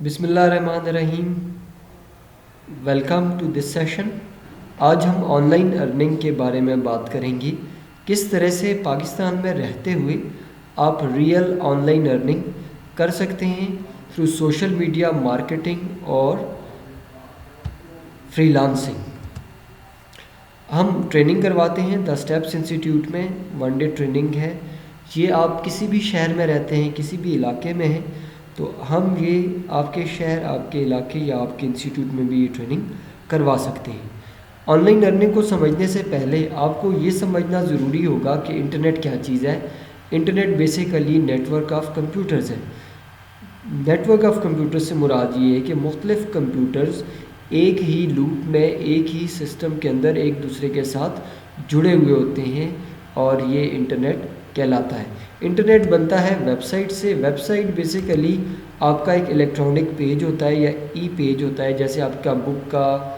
بسم اللہ الرحمن الرحیم. Welcome to this session. آج ہم آن لائن ارننگ کے بارے میں بات کریں گے. کس طرح سے پاکستان میں رہتے ہوئے آپ ریئل آن لائن ارننگ کر سکتے ہیں تھرو سوشل میڈیا مارکیٹنگ اور فری لانسنگ. ہم ٹریننگ کرواتے ہیں دا اسٹیپس انسٹیٹیوٹ میں. 1 ڈے ٹریننگ ہے. یہ آپ کسی بھی شہر میں رہتے ہیں, کسی بھی علاقے میں ہیں, تو ہم یہ آپ کے شہر, آپ کے علاقے یا آپ کے انسٹیٹیوٹ میں بھی یہ ٹریننگ کروا سکتے ہیں. آن لائن ارننگ کو سمجھنے سے پہلے آپ کو یہ سمجھنا ضروری ہوگا کہ انٹرنیٹ کیا چیز ہے. Internet basically network of computers ہے. نیٹ ورک آف کمپیوٹرز سے مراد یہ ہے کہ مختلف کمپیوٹرز ایک ہی لوپ میں, ایک ہی سسٹم کے اندر ایک دوسرے کے ساتھ جڑے ہوئے ہوتے ہیں, اور یہ انٹرنیٹ کہلاتا ہے. انٹرنیٹ بنتا ہے ویب سائٹ سے. ویب سائٹ بیسیکلی آپ کا ایک الیکٹرانک پیج ہوتا ہے یا ای پیج ہوتا ہے, جیسے آپ کا بک کا,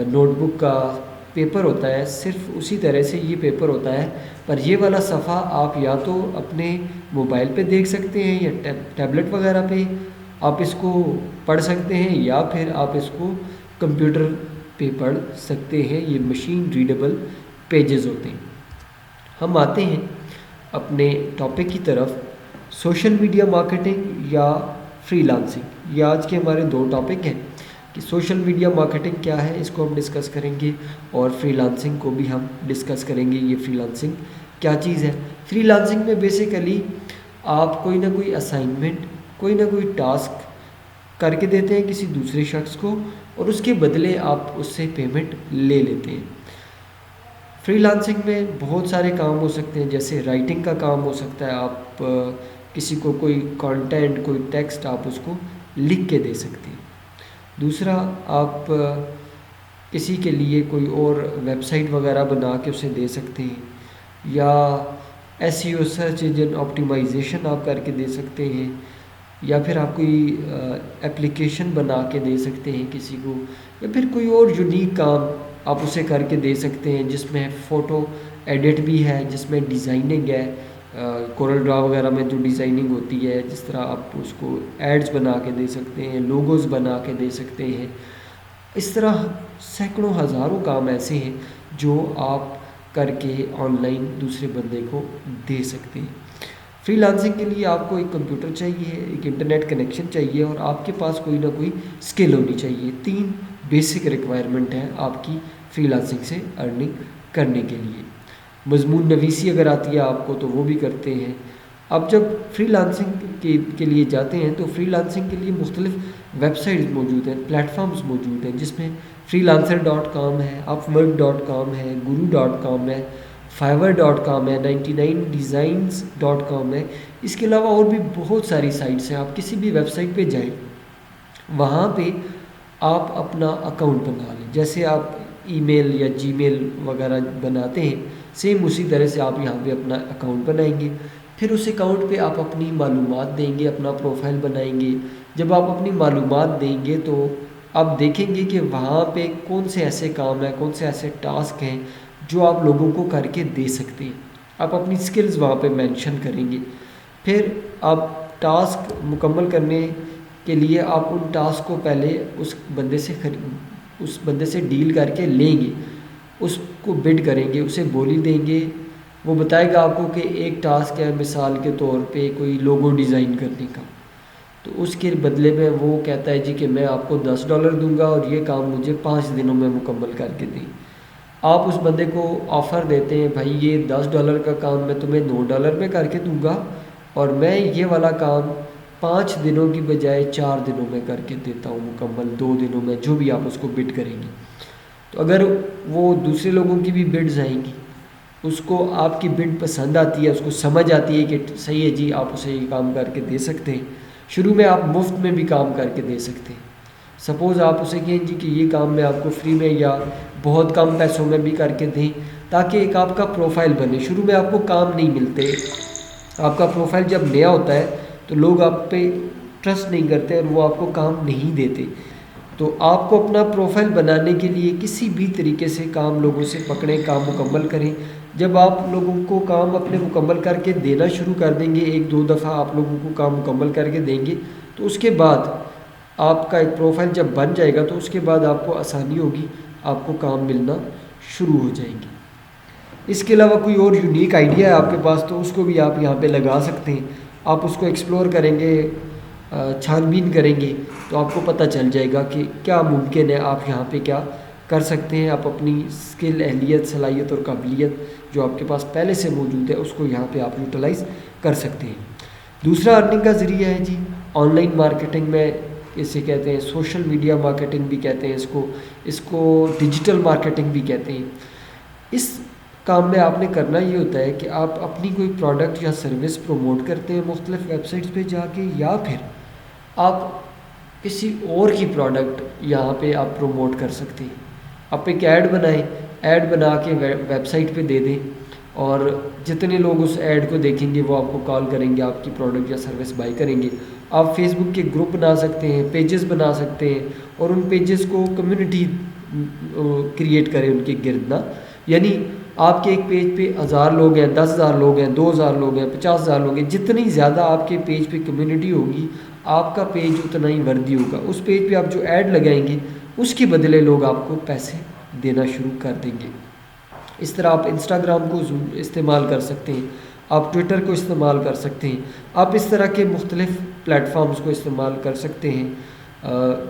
نوٹ بک کا پیپر ہوتا ہے, صرف اسی طرح سے یہ پیپر ہوتا ہے. پر یہ والا صفحہ آپ یا تو اپنے موبائل پہ دیکھ سکتے ہیں یا ٹیبلٹ وغیرہ پہ آپ اس کو پڑھ سکتے ہیں, یا پھر آپ اس کو کمپیوٹر پہ پڑھ سکتے ہیں. یہ مشین ریڈیبل پیجز ہوتے ہیں. ہم آتے ہیں اپنے ٹاپک کی طرف, سوشل میڈیا مارکیٹنگ یا فری لانسنگ. یہ آج کے ہمارے 2 ٹاپک ہیں کہ سوشل میڈیا مارکیٹنگ کیا ہے, اس کو ہم ڈسکس کریں گے, اور فری لانسنگ کو بھی ہم ڈسکس کریں گے. یہ فری لانسنگ کیا چیز ہے. فری لانسنگ میں بیسیکلی آپ کوئی نہ کوئی اسائنمنٹ, کوئی نہ کوئی ٹاسک کر کے دیتے ہیں کسی دوسرے شخص کو, اور اس کے بدلے آپ اس سے پیمنٹ لے لیتے ہیں. فری لانسنگ میں بہت سارے کام ہو سکتے ہیں, جیسے رائٹنگ کا کام ہو سکتا ہے. آپ کسی کو کوئی کانٹینٹ, کوئی ٹیکسٹ آپ اس کو لکھ کے دے سکتے ہیں. دوسرا, آپ کسی کے لیے کوئی اور ویب سائٹ وغیرہ بنا کے اسے دے سکتے ہیں, یا SEO سرچ انجن آپٹیمائزیشن آپ کر کے دے سکتے ہیں, یا پھر آپ کوئی اپلیکیشن بنا کے دے سکتے ہیں کسی کو, یا پھر کوئی اور یونیک کام آپ اسے کر کے دے سکتے ہیں جس میں فوٹو ایڈٹ بھی ہے, جس میں ڈیزائننگ ہے, کورل ڈرا وغیرہ میں جو ڈیزائننگ ہوتی ہے, جس طرح آپ اس کو ایڈز بنا کے دے سکتے ہیں, لوگوز بنا کے دے سکتے ہیں. اس طرح سینکڑوں ہزاروں کام ایسے ہیں جو آپ کر کے آن لائن دوسرے بندے کو دے سکتے ہیں. فری لانسنگ کے لیے آپ کو ایک کمپیوٹر چاہیے, ایک انٹرنیٹ کنیکشن چاہیے, اور آپ کے پاس کوئی نہ کوئی اسکل ہونی چاہیے. 3 بیسک ریکوائرمنٹ ہیں آپ کی فری لانسنگ سے ارننگ کرنے کے لیے. مضمون نویسی اگر آتی ہے آپ کو تو وہ بھی کرتے ہیں. اب جب فری لانسنگ کے لیے جاتے ہیں تو فری لانسنگ کے لیے مختلف ویب سائٹس موجود ہیں, پلیٹفارمز موجود ہیں, جس میں freelancer.com ہے, upwork.com ہے, guru.com ہے, fiverr.com ہے, 99designs.com ہے. اس کے علاوہ اور بھی بہت ساری سائٹس ہیں. آپ کسی بھی ویب سائٹ پہ جائیں, وہاں پہ آپ اپنا اکاؤنٹ بنا لیں. جیسے آپ ای میل یا جی میل وغیرہ بناتے ہیں, سیم اسی طرح سے آپ یہاں پہ اپنا اکاؤنٹ بنائیں گے. پھر اس اکاؤنٹ پہ آپ اپنی معلومات دیں گے, اپنا پروفائل بنائیں گے. جب آپ اپنی معلومات دیں گے تو آپ دیکھیں گے کہ وہاں پہ کون سے ایسے کام ہیں, کون سے ایسے ٹاسک ہیں جو آپ لوگوں کو کر کے دے سکتے ہیں. آپ اپنی سکلز وہاں پہ مینشن کریں گے. پھر آپ ٹاسک مکمل کرنے کے لیے آپ ان ٹاسک کو پہلے اس بندے سے ڈیل کر کے لیں گے, اس کو بڈ کریں گے, اسے بولی دیں گے. وہ بتائے گا آپ کو کہ ایک ٹاسک ہے مثال کے طور پہ کوئی لوگو ڈیزائن کرنے کا, تو اس کے بدلے میں وہ کہتا ہے جی کہ میں آپ کو $10 دوں گا اور یہ کام مجھے 5 دنوں میں مکمل کر کے دیں. آپ اس بندے کو آفر دیتے ہیں, بھائی یہ $10 کا کام میں تمہیں $9 میں کر کے دوں گا, اور میں یہ والا کام 5 دنوں کی بجائے 4 دنوں میں کر کے دیتا ہوں مکمل, 2 دنوں میں, جو بھی آپ اس کو بڈ کریں گے. تو اگر وہ دوسرے لوگوں کی بھی بڈز آئیں گی, اس کو آپ کی بڈ پسند آتی ہے, اس کو سمجھ آتی ہے کہ صحیح ہے جی آپ اسے یہ کام کر کے دے سکتے ہیں. شروع میں آپ مفت میں بھی کام کر کے دے سکتے ہیں. سپوز آپ اسے کہیں جی کہ یہ کام میں آپ کو فری میں یا بہت کم پیسوں میں بھی کر کے دیں, تاکہ ایک آپ کا پروفائل بنے. شروع میں آپ کو کام نہیں ملتے, آپ کا پروفائل جب نیا ہوتا ہے تو لوگ آپ پہ ٹرسٹ نہیں کرتے اور وہ آپ کو کام نہیں دیتے. تو آپ کو اپنا پروفائل بنانے کے لیے کسی بھی طریقے سے کام لوگوں سے پکڑیں, کام مکمل کریں. جب آپ لوگوں کو کام اپنے مکمل کر کے دینا شروع کر دیں گے, 1-2 دفعہ آپ لوگوں کو کام مکمل کر کے دیں گے, تو اس کے بعد آپ کا ایک پروفائل جب بن جائے گا تو اس کے بعد آپ کو آسانی ہوگی، آپ کو کام ملنا شروع ہو جائیں گے۔ اس کے علاوہ کوئی اور یونیک آئیڈیا ہے آپ کے پاس تو اس کو بھی آپ یہاں پہ لگا سکتے ہیں۔ آپ اس کو ایکسپلور کریں گے، چھان بین کریں گے تو آپ کو پتہ چل جائے گا کہ کیا ممکن ہے، آپ یہاں پہ کیا کر سکتے ہیں۔ آپ اپنی اسکل، اہلیت، صلاحیت اور قابلیت جو آپ کے پاس پہلے سے موجود ہے اس کو یہاں پہ آپ یوٹیلائز کر سکتے ہیں۔ دوسرا ارننگ کا ذریعہ ہے جی آن لائن مارکیٹنگ میں، اسے کہتے ہیں سوشل میڈیا مارکیٹنگ بھی کہتے ہیں اس کو ڈیجیٹل مارکیٹنگ بھی کہتے ہیں۔ اس کام میں آپ نے کرنا یہ ہوتا ہے کہ آپ اپنی کوئی پروڈکٹ یا سروس پروموٹ کرتے ہیں مختلف ویب سائٹس پہ جا کے، یا پھر آپ کسی اور کی پروڈکٹ یہاں پہ آپ پروموٹ کر سکتے ہیں۔ آپ ایک ایڈ بنائیں، ایڈ بنا کے ویب سائٹ پہ دے دیں، اور جتنے لوگ اس ایڈ کو دیکھیں گے وہ آپ کو کال کریں گے، آپ کی پروڈکٹ یا سروس بائی کریں گے۔ آپ فیس بک کے گروپ بنا سکتے ہیں، پیجز بنا سکتے ہیں، اور ان پیجز کو کمیونٹی کریٹ کریں ان کے گرد نا، یعنی آپ کے ایک پیج پہ 1000 لوگ ہیں، 10,000 لوگ ہیں، 2000 لوگ ہیں، 50,000 لوگ ہیں، جتنی زیادہ آپ کے پیج پہ کمیونٹی ہوگی آپ کا پیج اتنا ہی وردی ہوگا۔ اس پیج پہ آپ جو ایڈ لگائیں گے اس کے بدلے لوگ آپ کو پیسے دینا شروع کر دیں گے۔ اس طرح آپ انسٹاگرام کو استعمال کر سکتے ہیں، آپ ٹویٹر کو استعمال کر سکتے ہیں، آپ اس طرح کے مختلف پلیٹ فارمز کو استعمال کر سکتے ہیں۔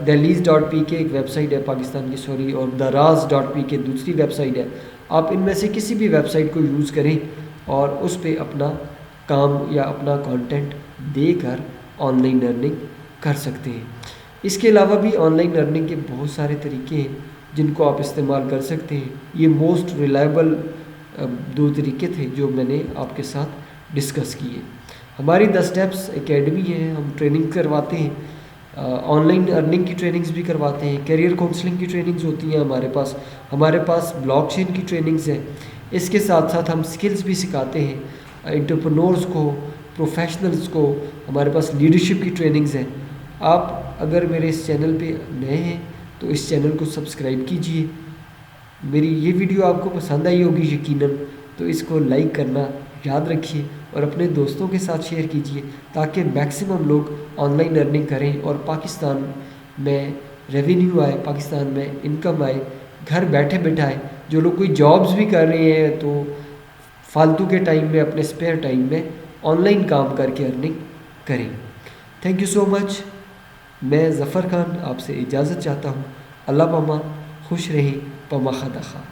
dehliz.pk ایک ویب سائٹ ہے پاکستان کی، اور daraz.pk دوسری ویب سائٹ ہے۔ آپ ان میں سے کسی بھی ویب سائٹ کو یوز کریں اور اس پہ اپنا کام یا اپنا کانٹینٹ دے کر آن لائن ارننگ کر سکتے ہیں۔ اس کے علاوہ بھی آن لائن ارننگ کے بہت سارے طریقے ہیں جن کو آپ استعمال کر سکتے ہیں۔ یہ موسٹ ریلائبل 2 طریقے تھے جو میں نے آپ کے ساتھ ڈسکس کیے۔ ہماری The Steps اکیڈمی ہے، ہم ٹریننگ کرواتے ہیں، آن لائن ارننگ کی ٹریننگز بھی کرواتے ہیں، کیریئر کاؤنسلنگ کی ٹریننگز ہوتی ہیں ہمارے پاس بلاک چین کی ٹریننگز ہیں۔ اس کے ساتھ ساتھ ہم سکلز بھی سکھاتے ہیں انٹرپرنورز کو، پروفیشنلز کو، ہمارے پاس لیڈرشپ کی ٹریننگز ہیں۔ آپ اگر میرے اس چینل پہ نئے ہیں تو اس چینل کو سبسکرائب کیجئے۔ میری یہ ویڈیو آپ کو پسند آئی ہوگی یقیناً، تو اس کو لائک کرنا یاد رکھیے اور اپنے دوستوں کے ساتھ شیئر کیجئے تاکہ میکسیمم لوگ آن لائن ارننگ کریں اور پاکستان میں ریونیو آئے، پاکستان میں انکم آئے، گھر بیٹھے بیٹھائے۔ جو لوگ کوئی جابز بھی کر رہے ہیں تو فالتو کے ٹائم میں، اپنے اسپیئر ٹائم میں آن لائن کام کر کے ارننگ کریں۔ تھینک یو سو مچ۔ میں ظفر خان آپ سے اجازت چاہتا ہوں۔ اللہ پامان، خوش رہیں، پما خدا خواہ۔